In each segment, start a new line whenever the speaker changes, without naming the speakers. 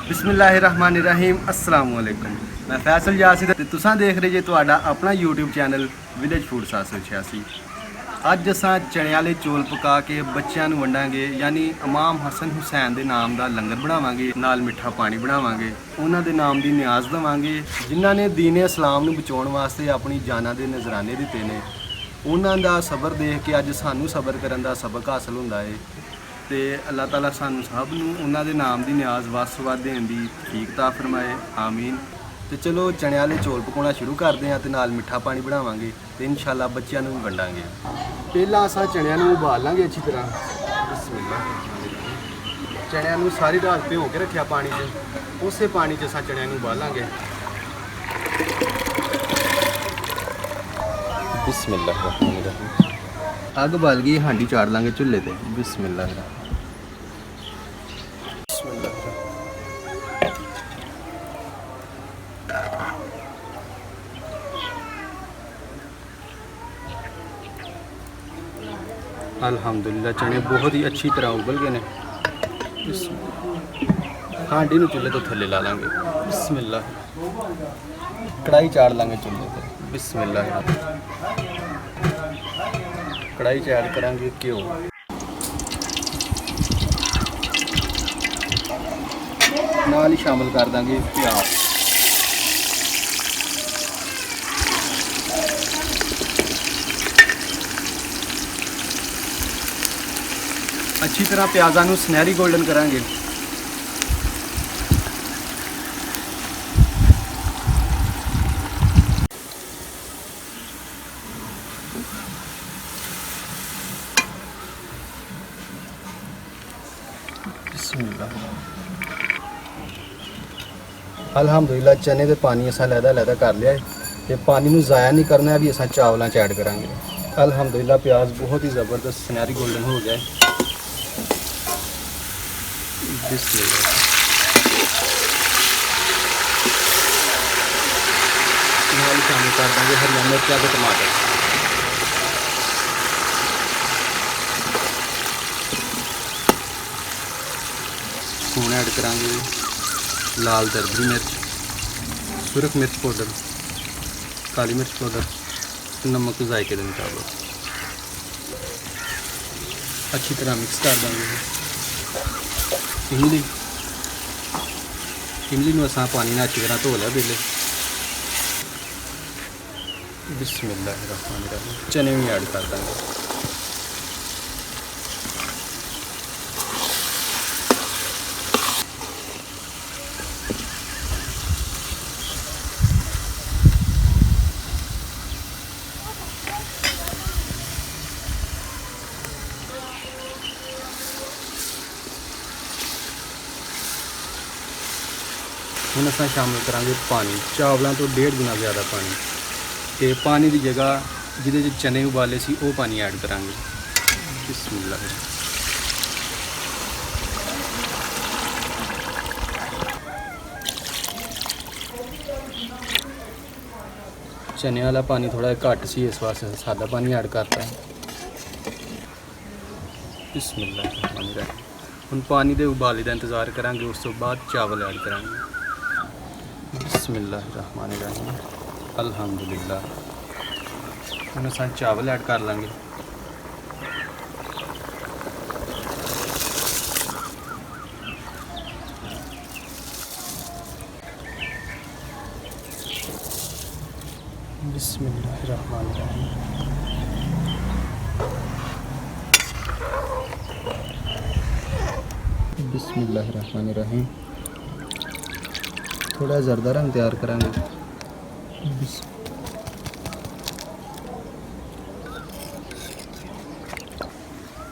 बिस्मिल्लाहिर्रहमानिर्रहीम अस्सलाम वालेकुम। मैं फैसल यासिर ते तुसां देख रहे जे तुहाडा अपना यूट्यूब चैनल विलेज फूड 786। ਅੱਜ ਅਸਾਂ ਚਣੇ ਵਾਲੇ ਚੌਲ ਪਕਾ ਕੇ ਬੱਚਿਆਂ ਨੂੰ ਵੰਡਾਂਗੇ, ਯਾਨੀ ਇਮਾਮ ਹਸਨ ਹੁਸੈਨ ਦੇ ਨਾਮ ਦਾ ਲੰਗਰ ਬਣਾਵਾਂਗੇ, ਨਾਲ ਮਿੱਠਾ ਪਾਣੀ ਬਣਾਵਾਂਗੇ, ਉਹਨਾਂ ਦੇ ਨਾਮ ਦੀ ਨਿਆਜ਼ ਦੇਵਾਂਗੇ ਜਿਨ੍ਹਾਂ ਨੇ ਦੀਨ ਇਸਲਾਮ ਨੂੰ ਬਚਾਉਣ ਵਾਸਤੇ ਆਪਣੀ ਜਾਨਾਂ ਦੇ ਨਜ਼ਰਾਨੇ ਦਿੱਤੇ ਨੇ। ਉਹਨਾਂ ਦਾ ਸਬਰ ਦੇਖ ਕੇ ਅੱਜ ਸਾਨੂੰ ਸਬਰ ਕਰਨ ਦਾ ਸਬਕ ਹਾਸਲ ਹੁੰਦਾ ਹੈ ਤੇ ਅੱਲਾਹ ਤਾਲਾ ਸਾਨੂੰ ਸਭ ਨੂੰ ਉਹਨਾਂ ਦੇ ਨਾਮ ਦੀ ਨਿਆਜ਼ ਵੱਧ ਦੇਣ ਦੀ ਤੌਫੀਕ ਤਾ ਫਰਮਾਏ, ਆਮੀਨ। ਤੇ ਚਲੋ ਚਣੇ ਵਾਲੇ ਚੌਲ ਪਕਾਉਣਾ ਸ਼ੁਰੂ ਕਰਦੇ ਹਾਂ ਤੇ ਨਾਲ ਮਿੱਠਾ ਪਾਣੀ ਬਣਾਵਾਂਗੇ ਤੇ ਇਨਸ਼ਾਅੱਲਾ ਬੱਚਿਆਂ ਨੂੰ ਵੀ ਵੰਡਾਂਗੇ। ਪਹਿਲਾਂ ਅਸਾਂ ਚਣਿਆਂ ਨੂੰ ਉਬਾਲ ਲਾਂਗੇ ਅੱਛੀ ਤਰ੍ਹਾਂ। ਬਿਸਮਿਲ੍ਲਾ। ਚਣਿਆਂ ਨੂੰ ਸਾਰੀ ਰਾਤ ਭਿਓ ਕੇ ਰੱਖਿਆ ਪਾਣੀ 'ਚ, ਉਸੇ ਪਾਣੀ 'ਚ ਅਸਾਂ ਚਣਿਆਂ ਨੂੰ ਉਬਾਲਾਂਗੇ। ਬਿਸਮਿਲ੍ਲਾ। ਅੱਗ ਬਲ ਗਈ, ਹਾਂਡੀ ਚਾੜ ਲਾਂਗੇ ਚੁੱਲ੍ਹੇ ਤੇ। ਬਿਸਮਿਲ੍ਲਾ। अल्हम्दुलिल्लाह चने बहुत ही अच्छी तरह उबल गए ने। हांडी नूं चुल्हे तो थल्ले ला लांगे। बिस्मिल्लाह। कढ़ाई चाड़ लांगे चुल्हे ते। बिस्मिल्लाह। कढ़ाई च ऐड करांगे घ्यो, नाल ही शामिल कर देंगे प्याज। अच्छी तरह प्याज़ा नूं सुनहरी गोल्डन करांगे। अल्हम्दुलिल्लाह चने दे पानी असां लैदा कर लिया है ते पानी नूं ज़ाया नहीं करना, भी असां चावलों च ऐड करांगे। अल्हम्दुलिल्लाह प्याज बहुत ही ज़बरदस्त सुनहरी गोल्डन हो गया है। नाल शामिल कर देंगे हरी मिर्चा ते टमाटर। हुण ऐड करांगे लाल दरदरी मिर्च, सुरख मिर्च पाउडर, काली मिर्च पाउडर, नमक जायके के मुताबिक। अच्छी तरह मिक्स कर देंगे। इमली नूं असां पानी नाल अच्छी तरह धो लिया बेले। बिस्मिल्लाहिर्रहमानिर्रहीम। चने भी ऐड कर देंगे। ਹੁਣ असां शामिल करांगे पानी, चावलों तो 1.5 गुना ज़्यादा पानी। तो पानी की जगह जिहदे चने उबाले सी वो पानी ऐड करांगे। बिस्मिल्लाह। चने वाला पानी थोड़ा घट सी, इस वास्ते सादा पानी ऐड करता है। बिस्मिल्लाह। हुण पानी के उबाले का इंतज़ार करांगे, उस तो बाद चावल ऐड करांगे। बिस्मिल्लाहिर्रहमानिर्रहीम। अल्हम्दुलिल्लाह। हुण असां चावल ऐड कर लांगे। बिस्मिल्लाहिर्रहमानिर्रहीम। बिस्मिल्लाहिर्रहमानिर्रहीम। थोड़ा जरदा रंग तैयार करांगे।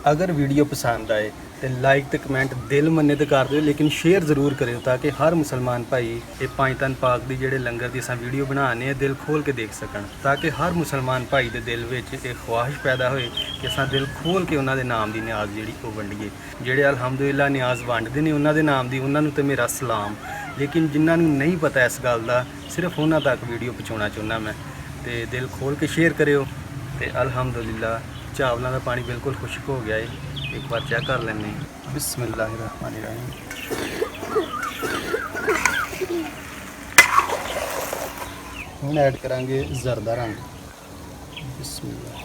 अगर वीडियो पसंद आए तो लाइक तो कमेंट दिल मन्ने तो कर दो, लेकिन शेयर ज़रूर करें ताकि हर मुसलमान भाई ये 5 तन पाक की जेडे लंगर की असां वीडियो बनाने दिल खोल के देख सकन, ताकि हर मुसलमान भाई के दिल में एक ख्वाहिश पैदा होए कि असां दिल खोल के उन्होंने नाम की न्याज जी वंडीए। जेडे अल्हम्दुलिल्लाह न्याज वंडते हैं उन्होंने नाम की, उन्होंने तो मेरा सलाम। लेकिन जिन्होंने नहीं पता इस गल का, सिर्फ उन्होंने तक वीडियो पहुँचाना चाहुंदा मैं। तो दिल खोल के शेयर करो। तो अल्हम्दुलिल्लाह चावलों का पानी बिल्कुल खुश्क हो गया है, एक बार चेक कर लें। बिस्मिल्लाहिर्रहमानिर्रहीम। ਹੁਣ ਐਡ ਕਰਾਂਗੇ ਜ਼ਰਦਾ ਰੰਗ। ਬਿਸਮਿल्लाह।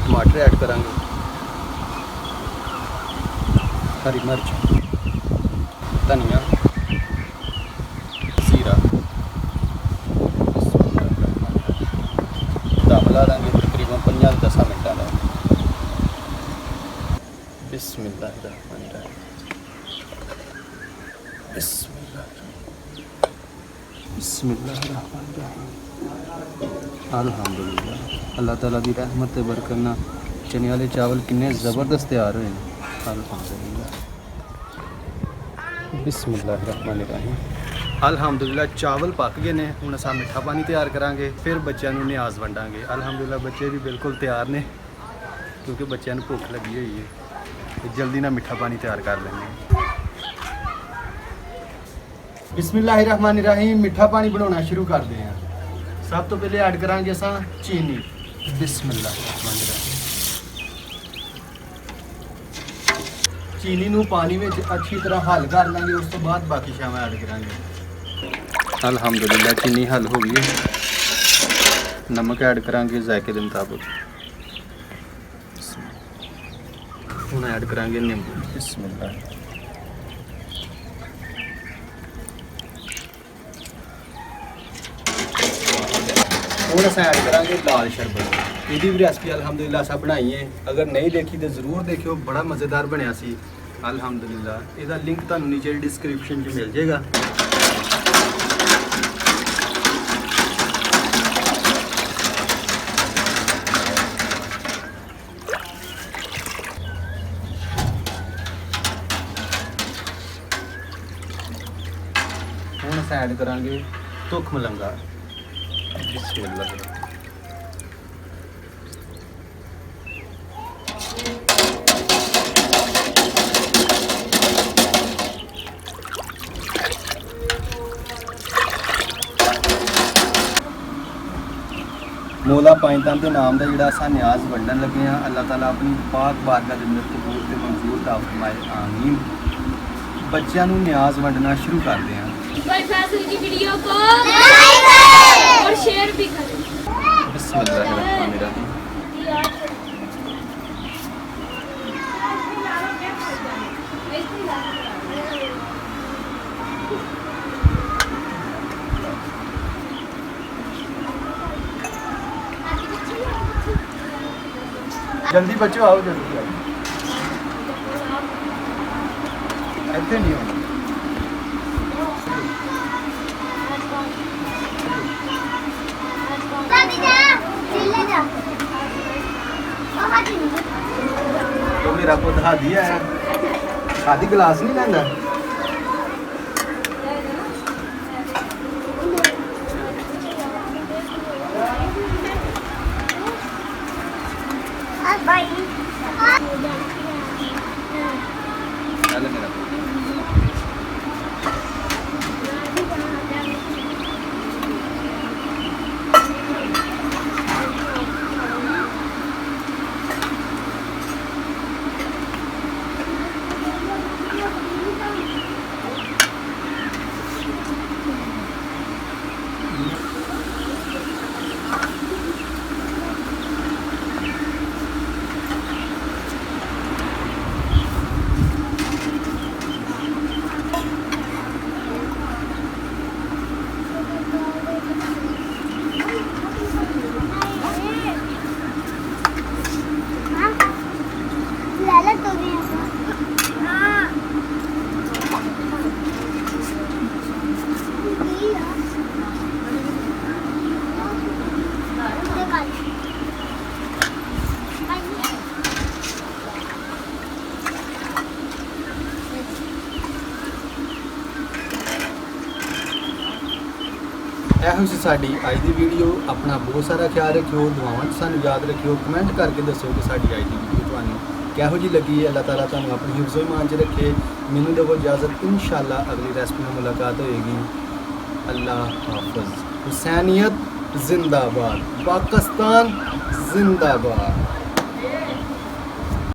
टमाटर ऐड करांगे, हरी मिर्च, धनिया, जीरा, दम ला देंगे तकरीबन 5-10 मिनटों का। बिस्मिल्लाहिर्रहमानिर्रहीम। बिस्मिल्लाहिर्रहमानिर्रहीम। अल्हम्दुलिल्लाह। अल्लाह ताला की रहमत ते बरकत नाल चने वाले चावल किन्ने ज़बरदस्त तैयार हुए हैं। अल्हम्दुलिल्लाह। बिस्मिल्लाहिर्रहमानिर्रहीम। अल्हम्दुलिल्लाह चावल पक गए ने। हुण असां मिठा पानी तैयार करांगे, फिर बच्चों को न्याज वंडांगे। अल्हम्दुलिल्लाह बच्चे भी बिल्कुल तैयार ने, क्योंकि बच्चों को भुख लगी हुई है। तो जल्दी ना मिठा पानी तैयार कर लेंगे। बिस्मिल्लाहिर्रहमानिर्रहीम। मिठा पानी बनाना शुरू करते हैं। सब तो पहले ऐड करांगे असां चीनी। बिस्मिल्लाहिर्रहमानिर्रहीम। चीनी नू पानी में अच्छी तरह हल कर लेंगे, उस तो बाद बाकी शाम ऐड करांगे। अल्हम्दुलिल्लाह चीनी हल हो गई है। नमक ऐड करांगे जायके के मुताबिक। हुण ऐड करांगे नींबू। बिस्मिल्लाह। ਹੁਣ अस ऐड करांगे लाल शरबत। ਇਹਦੀ भी रेसिपी अल्हम्दुलिल्लाह अस बनाई है। अगर नहीं देखी तो जरूर देखियो, बड़ा मज़ेदार बनया सी। अल्हम्दुलिल्लाह ਇਹਦਾ लिंक ਤੁਹਾਨੂੰ नीचे डिस्क्रिप्शन 'ਚ मिल जाएगा। ਹੁਣ अस ऐड करांगे तुख मलंगा। बिस्मिल्लाह। मौला पाइंतान के नाम का जोड़ा असा न्याज वंडन लगे हैं। अल्लाह ताला अपनी पाक बारगाह के अंदर कबूल ते मंजूर ता फरमाए, आमीन। बच्चों को न्याज वंडना शुरू करते हैं।
फैसल की वीडियो को लाइक करें और शेयर भी करें।
बिस्मिल्लाहिर्रहमानिर्रहीम। जल्दी बच्चों आओ, जल्दी आओ। ऐसे नहीं होना। तो मेरा पुत हादी है, हादी गिलास नहीं लेंदा। चल मेरा ਇਹੋ ਸੀ ਸਾਡੀ ਅੱਜ ਦੀ ਵੀਡੀਓ। ਆਪਣਾ ਬਹੁਤ ਸਾਰਾ ਖਿਆਲ ਰੱਖਿਓ, ਦੁਆਵਾਂ 'ਚ ਸਾਨੂੰ ਯਾਦ ਰੱਖਿਓ। ਕਮੈਂਟ ਕਰਕੇ ਦੱਸਿਓ ਕਿ ਸਾਡੀ ਅੱਜ ਦੀ ਵੀਡੀਓ ਤੁਹਾਨੂੰ ਕਿਹੋ ਜਿਹੀ ਲੱਗੀ ਹੈ। ਅੱਲਾਹ ਤਾਲਾ ਤੁਹਾਨੂੰ ਆਪਣੀ ਹਿਫਜ਼ੋ ਈਮਾਨ 'ਚ ਰੱਖੇ। ਮੈਨੂੰ ਦਿਓ ਇਜਾਜ਼ਤ, ਇੰਸ਼ਾਅੱਲਾ ਅਗਲੀ ਰੈਸਪੀ ਨਾਲ ਮੁਲਾਕਾਤ ਹੋਏਗੀ। अल्लाह हाफ़िज़। हुसैनियत जिंदाबाद, पाकिस्तान जिंदाबाद।